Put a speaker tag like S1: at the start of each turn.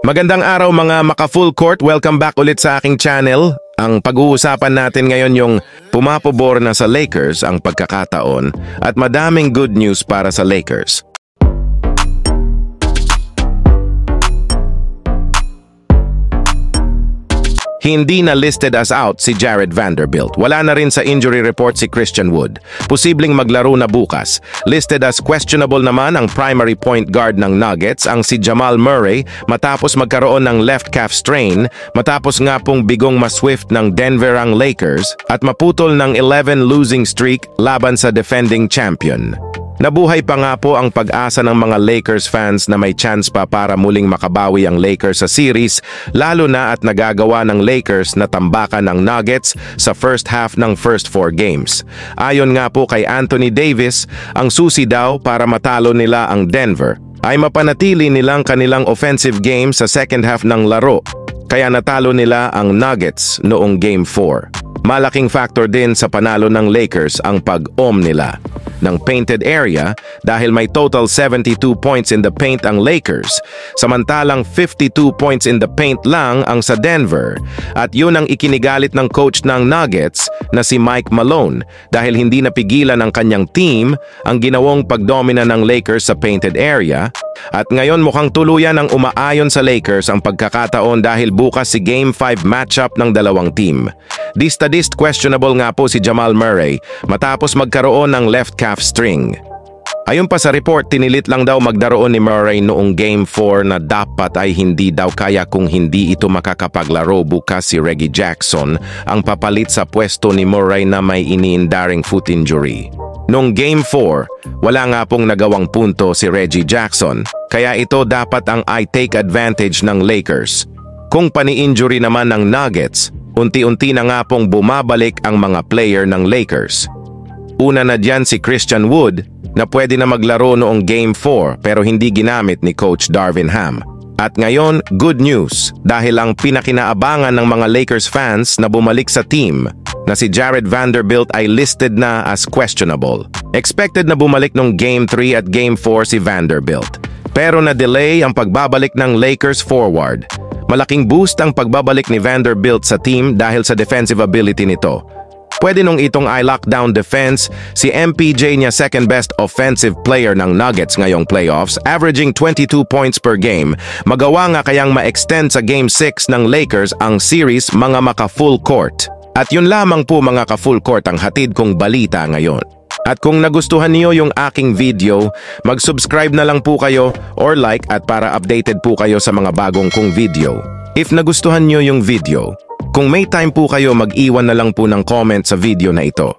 S1: Magandang araw mga maka-full court, welcome back ulit sa aking channel. Ang pag-uusapan natin ngayon yung pumapabor na sa Lakers ang pagkakataon at madaming good news para sa Lakers. Hindi na listed as out si Jarred Vanderbilt. Wala na rin sa injury report si Christian Wood. Posibleng maglaro na bukas. Listed as questionable naman ang primary point guard ng Nuggets, ang si Jamal Murray, matapos magkaroon ng left calf strain, matapos nga pong bigong maswift ng Denver ang Lakers at maputol ng 11 losing streak laban sa defending champion. Nabuhay pa nga po ang pag-asa ng mga Lakers fans na may chance pa para muling makabawi ang Lakers sa series, lalo na at nagagawa ng Lakers na tambakan ng Nuggets sa first half ng first 4 games. Ayon nga po kay Anthony Davis, ang susi daw para matalo nila ang Denver ay mapanatili nilang kanilang offensive game sa second half ng laro, kaya natalo nila ang Nuggets noong Game 4. Malaking factor din sa panalo ng Lakers ang pag-ohm nila ng painted area dahil may total 72 points in the paint ang Lakers, samantalang 52 points in the paint lang ang sa Denver. At yun ang ikinigalit ng coach ng Nuggets na si Mike Malone dahil hindi napigilan ng kanyang team ang ginawang pagdomina ng Lakers sa painted area. At ngayon mukhang tuluyan ang umaayon sa Lakers ang pagkakataon dahil bukas si Game 5 matchup ng dalawang team. Dist questionable nga po si Jamal Murray matapos magkaroon ng left calf string. Ayon pa sa report, tinilit lang daw magdaroon ni Murray noong Game 4 na dapat ay hindi daw kaya kung hindi ito makakapaglaro bukas si Reggie Jackson ang papalit sa pwesto ni Murray na may iniindaring foot injury. Noong Game 4, wala nga pong nagawang punto si Reggie Jackson, kaya ito dapat ang I-take advantage ng Lakers. Kung pani-injury naman ng Nuggets, unti-unti na nga pong bumabalik ang mga player ng Lakers. Una na dyan si Christian Wood na pwede na maglaro noong Game 4 pero hindi ginamit ni Coach Darvin Ham. At ngayon, good news dahil ang pinakinaabangan ng mga Lakers fans na bumalik sa team na si Jarred Vanderbilt ay listed na as questionable. Expected na bumalik noong Game 3 at Game 4 si Vanderbilt. Pero na-delay ang pagbabalik ng Lakers forward. Malaking boost ang pagbabalik ni Vanderbilt sa team dahil sa defensive ability nito. Pwede nung itong i-lockdown defense si MPJ niya second best offensive player ng Nuggets ngayong playoffs, averaging 22 points per game. Magawa nga kayang ma-extend sa Game 6 ng Lakers ang series mga maka-full court. At yun lamang po mga ka-full court ang hatid kong balita ngayon. At kung nagustuhan niyo yung aking video, mag-subscribe na lang po kayo or like at para updated po kayo sa mga bagong kong video. If nagustuhan niyo yung video, kung may time po kayo mag-iwan na lang po ng comment sa video na ito.